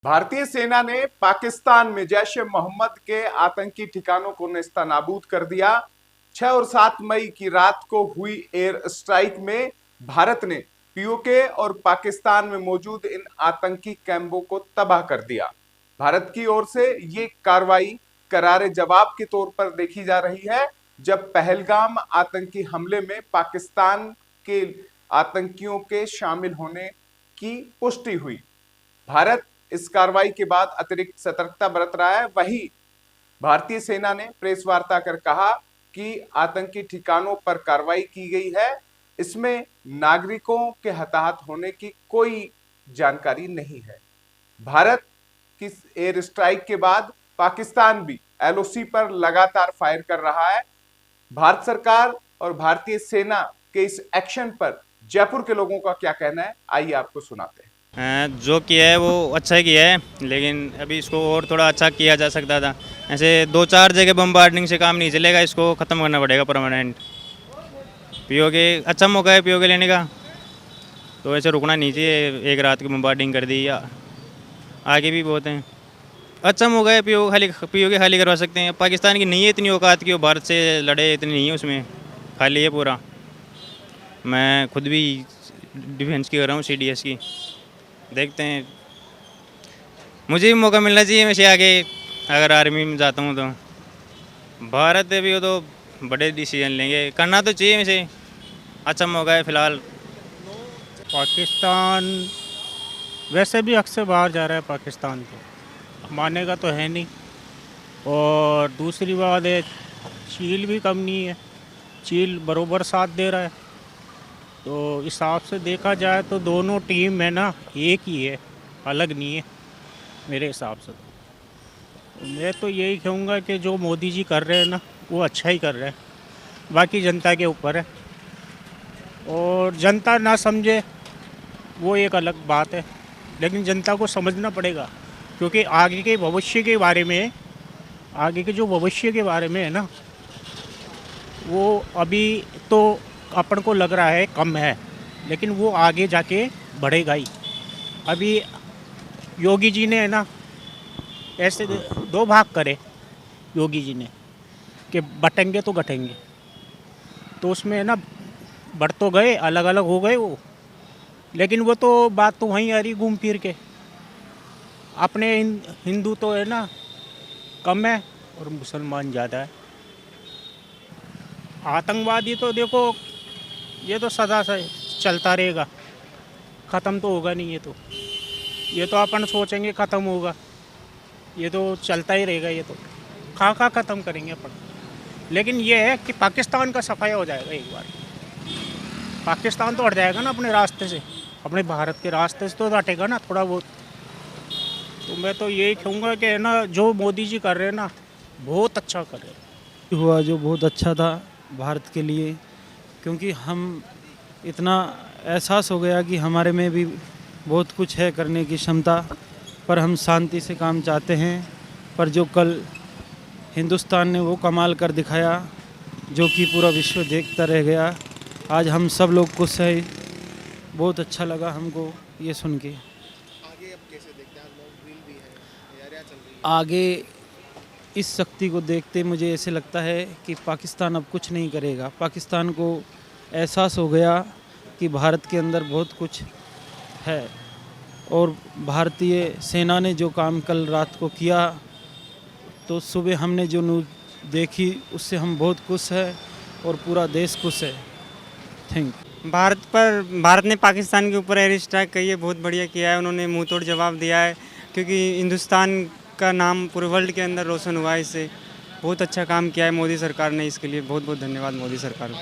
भारतीय सेना ने पाकिस्तान में जैश ए मोहम्मद के आतंकी ठिकानों को नेस्तनाबूद कर दिया। 6 और 7 मई की रात को हुई एयर स्ट्राइक में भारत ने पीओके और पाकिस्तान में मौजूद इन आतंकी कैंपों को तबाह कर दिया। भारत की ओर से ये कार्रवाई करारे जवाब के तौर पर देखी जा रही है, जब पहलगाम आतंकी हमले में पाकिस्तान के आतंकियों के शामिल होने की पुष्टि हुई। भारत इस कार्रवाई के बाद अतिरिक्त सतर्कता बरत रहा है। वहीं भारतीय सेना ने प्रेस वार्ता कर कहा कि आतंकी ठिकानों पर कार्रवाई की गई है, इसमें नागरिकों के हताहत होने की कोई जानकारी नहीं है। भारत की एयर स्ट्राइक के बाद पाकिस्तान भी एलओसी पर लगातार फायर कर रहा है। भारत सरकार और भारतीय सेना के इस एक्शन पर जयपुर के लोगों का क्या कहना है, आइए आपको सुनाते हैं। जो किया है वो अच्छा ही किया है, लेकिन अभी इसको और थोड़ा अच्छा किया जा सकता था। ऐसे 2-4 जगह बम्बार्डिंग से काम नहीं चलेगा, इसको ख़त्म करना पड़ेगा परमानेंट। पीओके अच्छा मौका है पीओके लेने का, तो ऐसे रुकना नहीं चाहिए। एक रात की बम्बार्डिंग कर दी, या आगे भी बहुत हैं। अच्छा मौका है, पीओके खाली करवा सकते हैं। पाकिस्तान की नहीं है इतनी औकात की वो भारत से लड़े, इतनी नहीं है उसमें, खाली है पूरा। मैं खुद भी डिफेंस की कर रहा हूँ, सीडीएस की। देखते हैं, मुझे भी मौका मिलना चाहिए वैसे आगे, अगर आर्मी में जाता हूँ तो। भारत भी वो तो बड़े डिसीजन लेंगे, करना तो चाहिए वैसे, अच्छा मौका है फ़िलहाल। पाकिस्तान वैसे भी अक्सर बाहर जा रहा है, पाकिस्तान तो मानेगा तो है नहीं। और दूसरी बात है, चील भी कम नहीं है, चील बरोबर साथ दे रहा है। तो हिसाब से देखा जाए तो दोनों टीम है ना, एक ही है, अलग नहीं है मेरे हिसाब से। तो मैं तो यही कहूँगा कि जो मोदी जी कर रहे हैं ना, वो अच्छा ही कर रहे हैं, बाकी जनता के ऊपर है। और जनता ना समझे वो एक अलग बात है, लेकिन जनता को समझना पड़ेगा, क्योंकि आगे के भविष्य के बारे में, आगे के जो भविष्य के बारे में है ना, वो अभी तो अपन को लग रहा है कम है, लेकिन वो आगे जाके बढ़ेगा ही। अभी योगी जी ने है ना ऐसे 2 भाग करे योगी जी ने, कि बटेंगे तो घटेंगे, तो उसमें है ना बढ़ तो गए, अलग अलग हो गए वो, लेकिन वो तो बात तो वहीं आ रही घूम फिर के। अपने हिंदू तो है ना कम है और मुसलमान ज़्यादा है। आतंकवादी तो देखो, ये तो सदा से चलता रहेगा, ख़त्म तो होगा नहीं। ये तो अपन सोचेंगे ख़त्म होगा, ये तो चलता ही रहेगा। ये तो खा ख़त्म करेंगे अपन। लेकिन ये है कि पाकिस्तान का सफाया हो जाएगा एक बार, पाकिस्तान तो हट जाएगा ना अपने रास्ते से, अपने भारत के रास्ते से तो हटेगा ना थोड़ा बहुत। तो मैं तो यही कहूँगा कि है ना, जो मोदी जी कर रहे हैं ना, बहुत अच्छा कर रहे हैं। हुआ जो बहुत अच्छा था भारत के लिए, क्योंकि हम इतना एहसास हो गया कि हमारे में भी बहुत कुछ है करने की क्षमता, पर हम शांति से काम चाहते हैं। पर जो कल हिंदुस्तान ने वो कमाल कर दिखाया, जो कि पूरा विश्व देखता रह गया। आज हम सब लोग खुश हैं, बहुत अच्छा लगा हमको ये सुन के। आगे अब कैसे देखते हैं? आज मॉक ड्रिल भी है, तैयारियां चल रही हैं। आगे इस शक्ति को देखते मुझे ऐसे लगता है कि पाकिस्तान अब कुछ नहीं करेगा। पाकिस्तान को एहसास हो गया कि भारत के अंदर बहुत कुछ है, और भारतीय सेना ने जो काम कल रात को किया, तो सुबह हमने जो न्यूज़ देखी उससे हम बहुत खुश हैं और पूरा देश खुश है। Thank you. भारत ने पाकिस्तान के ऊपर एयर स्ट्राइक की है, बहुत बढ़िया किया है। उन्होंने मुंह तोड़ जवाब दिया है, क्योंकि हिंदुस्तान का नाम पूरे वर्ल्ड के अंदर रोशन हुआ है इससे। बहुत अच्छा काम किया है मोदी सरकार ने, इसके लिए बहुत बहुत धन्यवाद मोदी सरकार को।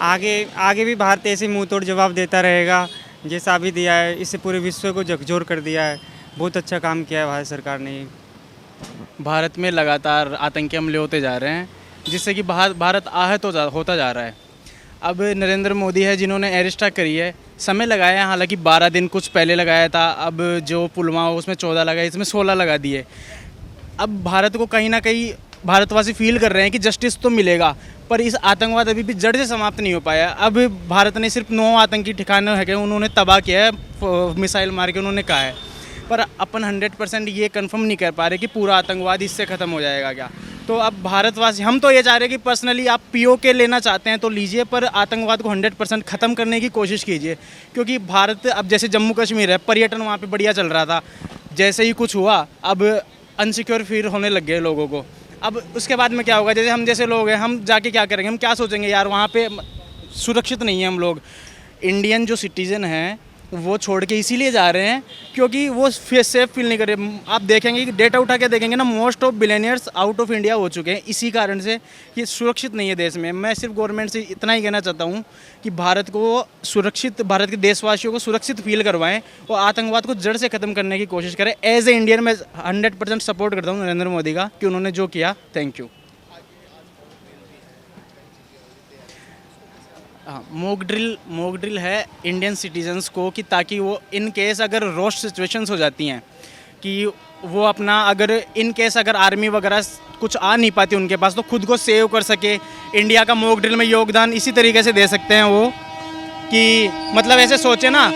आगे भी भारत ऐसे मुंह तोड़ जवाब देता रहेगा, जैसा अभी दिया है। इससे पूरे विश्व को झकझोर कर दिया है। बहुत अच्छा काम किया है भारत सरकार ने। भारत में लगातार आतंकी हमले होते जा रहे हैं, जिससे कि भारत आहत होता जा रहा है। अब नरेंद्र मोदी है जिन्होंने एयर स्ट्राइक करी है, समय लगाया है, हालांकि 12 दिन कुछ पहले लगाया था। अब जो पुलवामा उसमें 14 लगाए, इसमें 16 लगा दिए। अब भारत को कहीं ना कहीं भारतवासी फील कर रहे हैं कि जस्टिस तो मिलेगा, पर इस आतंकवाद अभी भी जड़ से समाप्त नहीं हो पाया। अब भारत ने सिर्फ 9 आतंकी ठिकाने हैं उन्होंने तबाह किया है, मिसाइल मार के उन्होंने कहा है, पर अपन 100% ये कंफर्म नहीं कर पा रहे कि पूरा आतंकवाद इससे ख़त्म हो जाएगा क्या। तो अब भारतवासी, हम तो ये चाह रहे हैं कि पर्सनली आप पीओके लेना चाहते हैं तो लीजिए, पर आतंकवाद को 100% ख़त्म करने की कोशिश कीजिए, क्योंकि भारत अब जैसे जम्मू कश्मीर है, पर्यटन वहाँ पे बढ़िया चल रहा था, जैसे ही कुछ हुआ अब अनसिक्योर फील होने लग गए लोगों को। अब उसके बाद में क्या होगा, जैसे हम जैसे लोग हैं, हम जाके क्या करेंगे, हम क्या सोचेंगे यार वहाँ पे सुरक्षित नहीं है। हम लोग इंडियन जो सिटीज़न हैं वो छोड़ के इसीलिए जा रहे हैं क्योंकि वो सेफ फील नहीं कर रहे। आप देखेंगे कि डेटा उठा के देखेंगे ना, most of billionaires out of India हो चुके हैं इसी कारण से कि सुरक्षित नहीं है देश में। मैं सिर्फ गवर्नमेंट से इतना ही कहना चाहता हूँ कि भारत को सुरक्षित, भारत के देशवासियों को सुरक्षित फील करवाएं और आतंकवाद को जड़ से ख़त्म करने की कोशिश करें। एज ए इंडियन मैं 100% सपोर्ट करता हूँ नरेंद्र मोदी का कि उन्होंने जो किया। Thank you. हाँ, मॉक ड्रिल है इंडियन सिटीजन्स को कि ताकि वो इन केस अगर रोस्ट सिचुएशंस हो जाती हैं कि वो अपना, अगर इन केस अगर आर्मी वगैरह कुछ आ नहीं पाती उनके पास, तो खुद को सेव कर सके। इंडिया का मॉक ड्रिल में योगदान इसी तरीके से दे सकते हैं वो कि मतलब ऐसे सोचे ना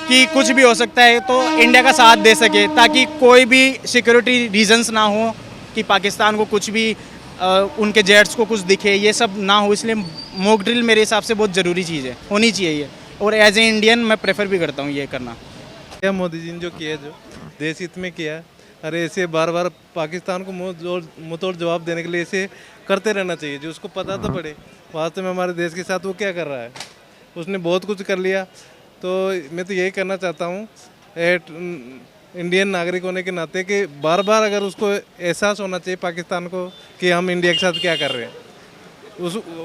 कि कुछ भी हो सकता है तो इंडिया का साथ दे सके, ताकि कोई भी सिक्योरिटी रीजंस ना हो कि पाकिस्तान को कुछ भी उनके जेट्स को कुछ दिखे, ये सब ना हो। इसलिए मॉक ड्रिल मेरे हिसाब से बहुत ज़रूरी चीज़ है, होनी चाहिए ये, और एज ए इंडियन मैं प्रेफर भी करता हूँ ये करना। क्या मोदी जी ने जो किया, जो देश हित में किया, अरे ऐसे बार बार पाकिस्तान को मुंहतोड़ जवाब देने के लिए ऐसे करते रहना चाहिए। जो उसको पता तो पड़े वास्तव में हमारे देश के साथ वो क्या कर रहा है। उसने बहुत कुछ कर लिया, तो मैं तो यही करना चाहता हूँ इंडियन नागरिक होने के नाते कि बार बार अगर उसको एहसास होना चाहिए पाकिस्तान को कि हम इंडिया के साथ क्या कर रहे हैं,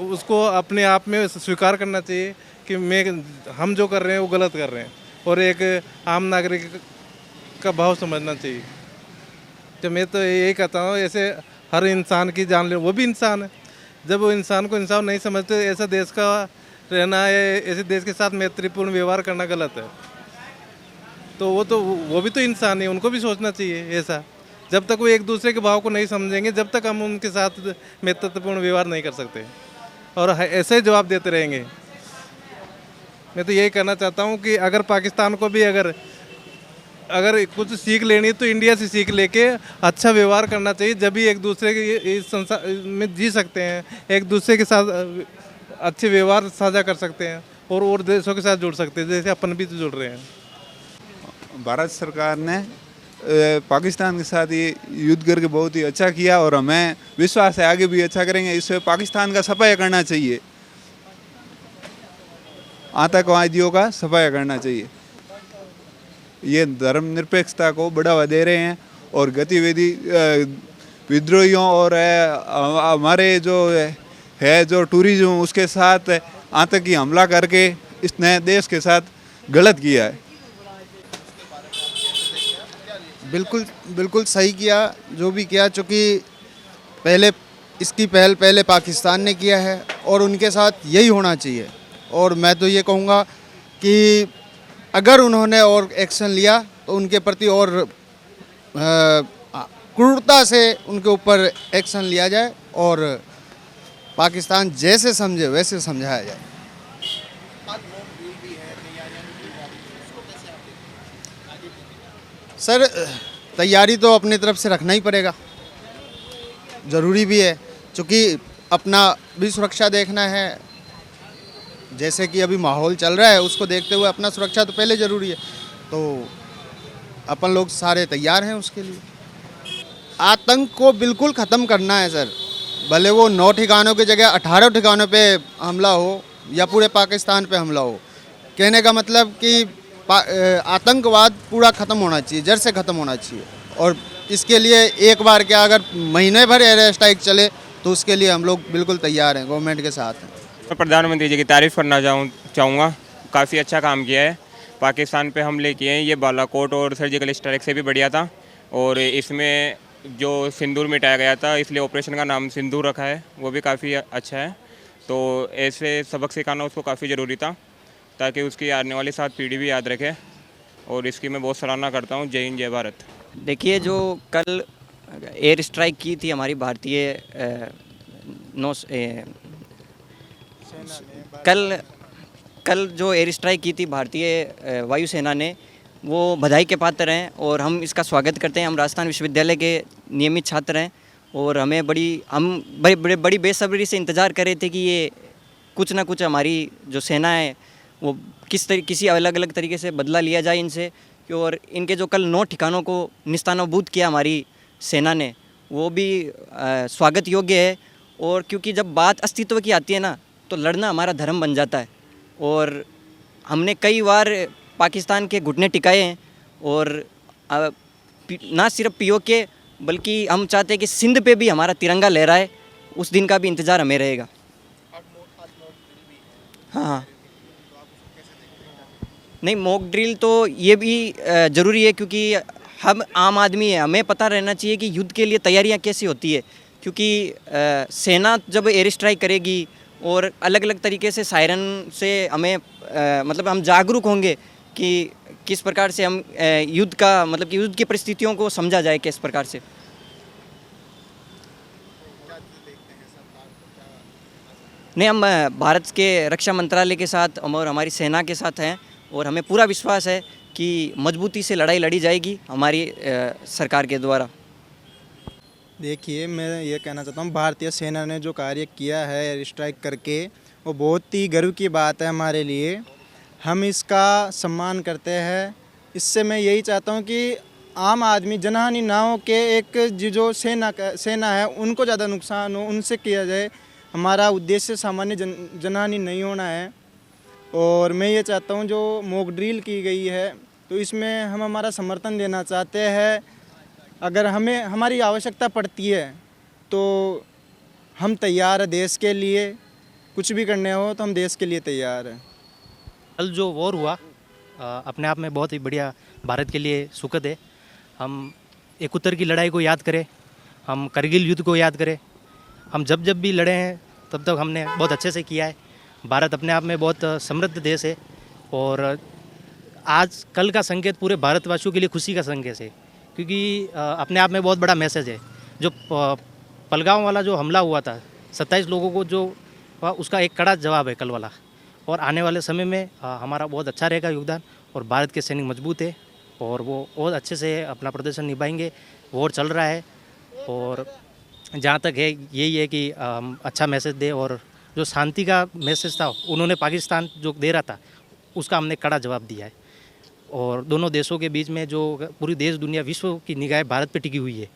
उसको अपने आप में स्वीकार करना चाहिए कि हम जो कर रहे हैं वो गलत कर रहे हैं, और एक आम नागरिक का भाव समझना चाहिए। तो मैं तो यही कहता हूँ, ऐसे हर इंसान की जान ले, वो भी इंसान है। जब वो इंसान को इंसान नहीं समझते, ऐसा देश का रहना है, ऐसे देश के साथ मैत्रीपूर्ण व्यवहार करना गलत है। तो वो भी तो इंसान है, उनको भी सोचना चाहिए ऐसा। जब तक वो एक दूसरे के भाव को नहीं समझेंगे, जब तक हम उनके साथ मैत्रीपूर्ण व्यवहार नहीं कर सकते, और ऐसे ही जवाब देते रहेंगे। मैं तो यही कहना चाहता हूँ कि अगर पाकिस्तान को भी अगर कुछ सीख लेनी है तो इंडिया से सीख लेके अच्छा व्यवहार करना चाहिए। जब भी एक दूसरे के इस संसार में जी सकते हैं, एक दूसरे के साथ अच्छे व्यवहार साझा कर सकते हैं और देशों के साथ जुड़ सकते हैं, जैसे अपन भी तो जुड़ रहे हैं। भारत सरकार ने पाकिस्तान के साथ ये युद्ध करके बहुत ही अच्छा किया, और हमें विश्वास है आगे भी अच्छा करेंगे। इससे पाकिस्तान का सफाया करना चाहिए, आतंकवादियों का सफाया करना चाहिए। ये धर्मनिरपेक्षता को बढ़ावा दे रहे हैं और गतिविधि विद्रोहियों और हमारे जो टूरिज्म उसके साथ आतंकी हमला करके इसने देश के साथ गलत किया है। बिल्कुल सही किया जो भी किया, चूँकि इसकी पहले पाकिस्तान ने किया है और उनके साथ यही होना चाहिए। और मैं तो ये कहूँगा कि अगर उन्होंने और एक्शन लिया तो उनके प्रति और क्रूरता से उनके ऊपर एक्शन लिया जाए और पाकिस्तान जैसे समझे वैसे समझाया जाए। सर, तैयारी तो अपनी तरफ से रखना ही पड़ेगा, ज़रूरी भी है, क्योंकि अपना भी सुरक्षा देखना है। जैसे कि अभी माहौल चल रहा है उसको देखते हुए अपना सुरक्षा तो पहले ज़रूरी है, तो अपन लोग सारे तैयार हैं उसके लिए। आतंक को बिल्कुल ख़त्म करना है सर, भले वो 9 ठिकानों की जगह 18 ठिकानों पे हमला हो या पूरे पाकिस्तान पे हमला हो। कहने का मतलब कि आतंकवाद पूरा ख़त्म होना चाहिए, जड़ से ख़त्म होना चाहिए। और इसके लिए एक बार क्या, अगर महीने भर एयर स्ट्राइक चले तो उसके लिए हम लोग बिल्कुल तैयार हैं, गवर्नमेंट के साथ हैं। मैं प्रधानमंत्री जी की तारीफ़ करना चाहूँगा। काफ़ी अच्छा काम किया है, पाकिस्तान पे हमले किए हैं, ये बालाकोट और सर्जिकल स्ट्राइक से भी बढ़िया था। और इसमें जो सिंदूर मिटाया गया था, इसलिए ऑपरेशन का नाम सिंदूर रखा है, वो भी काफ़ी अच्छा है। तो ऐसे सबक सिखाना उसको काफ़ी ज़रूरी था, ताकि उसकी आने वाली 7 पीढ़ी भी याद रखे। और इसकी मैं बहुत सराहना करता हूँ। जय हिंद, जय भारत। देखिए, जो कल एयर स्ट्राइक की थी हमारी भारतीय नौ कल जो एयर स्ट्राइक की थी भारतीय वायुसेना ने, वो बधाई के पात्र हैं और हम इसका स्वागत करते हैं। हम राजस्थान विश्वविद्यालय के नियमित छात्र हैं और हम बड़ी बेसब्री से इंतज़ार कर रहे थे कि ये कुछ ना कुछ हमारी जो सेना है वो किसी अलग अलग तरीके से बदला लिया जाए इनसे। और इनके जो कल 9 ठिकानों को निस्तानाबूद किया हमारी सेना ने, वो भी स्वागत योग्य है। और क्योंकि जब बात अस्तित्व की आती है ना, तो लड़ना हमारा धर्म बन जाता है। और हमने कई बार पाकिस्तान के घुटने टिकाए हैं और ना सिर्फ पीओके बल्कि हम चाहते हैं कि सिंध पे भी हमारा तिरंगा लहराए। उस दिन का भी इंतज़ार हमें रहेगा। हाँ, नहीं, मॉक ड्रिल तो ये भी ज़रूरी है क्योंकि हम आम आदमी है, हमें पता रहना चाहिए कि युद्ध के लिए तैयारियां कैसी होती है। क्योंकि सेना जब एयर स्ट्राइक करेगी और अलग अलग तरीके से सायरन से हमें मतलब हम जागरूक होंगे कि किस प्रकार से हम युद्ध का मतलब कि युद्ध की परिस्थितियों को समझा जाए किस प्रकार से। नहीं, हम भारत के रक्षा मंत्रालय के साथ और हमारी सेना के साथ हैं और हमें पूरा विश्वास है कि मजबूती से लड़ाई लड़ी जाएगी हमारी सरकार के द्वारा। देखिए, मैं ये कहना चाहता हूँ, भारतीय सेना ने जो कार्य किया है एयर स्ट्राइक करके, वो बहुत ही गर्व की बात है हमारे लिए। हम इसका सम्मान करते हैं। इससे मैं यही चाहता हूँ कि आम आदमी जनहानि ना हो के एक जो सेना है उनको ज़्यादा नुकसान हो, उनसे किया जाए। हमारा उद्देश्य सामान्य जनहानि नहीं होना है। और मैं ये चाहता हूँ जो मॉक ड्रिल की गई है तो इसमें हम हमारा समर्थन देना चाहते हैं। अगर हमें हमारी आवश्यकता पड़ती है तो हम तैयार हैं देश के लिए। कुछ भी करने हो तो हम देश के लिए तैयार हैं। कल जो वॉर हुआ अपने आप में बहुत ही बढ़िया भारत के लिए सुखद है। हम 71 की लड़ाई को याद करें, हम करगिल युद्ध को याद करें। हम जब भी लड़े हैं तब तक हमने बहुत अच्छे से किया है। भारत अपने आप में बहुत समृद्ध देश है और आज कल का संकेत पूरे भारतवासियों के लिए खुशी का संकेत है क्योंकि अपने आप में बहुत बड़ा मैसेज है। जो पहलगाम वाला जो हमला हुआ था 27 लोगों को जो उसका एक कड़ा जवाब है कल वाला। और आने वाले समय में हमारा बहुत अच्छा रहेगा योगदान और भारत के सैनिक मजबूत है और वो बहुत अच्छे से अपना प्रदर्शन निभाएंगे। वॉर चल रहा है और जहाँ तक है यही है कि अच्छा मैसेज दे और जो शांति का मैसेज था उन्होंने पाकिस्तान जो दे रहा था उसका हमने कड़ा जवाब दिया है। और दोनों देशों के बीच में जो पूरी देश दुनिया विश्व की निगाहें भारत पे टिकी हुई है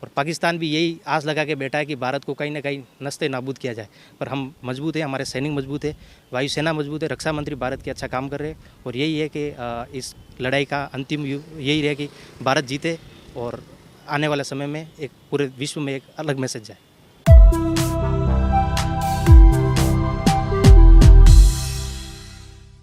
और पाकिस्तान भी यही आस लगा के बैठा है कि भारत को कहीं ना कहीं नस्ते नाबूद किया जाए। पर हम मजबूत हैं, हमारे सैनिक मजबूत है, वायुसेना मजबूत है, रक्षा मंत्री भारत के अच्छा काम कर रहे हैं और यही है कि इस लड़ाई का अंतिम यही रहे कि भारत जीते और आने वाले समय में एक पूरे विश्व में एक अलग मैसेज जाए।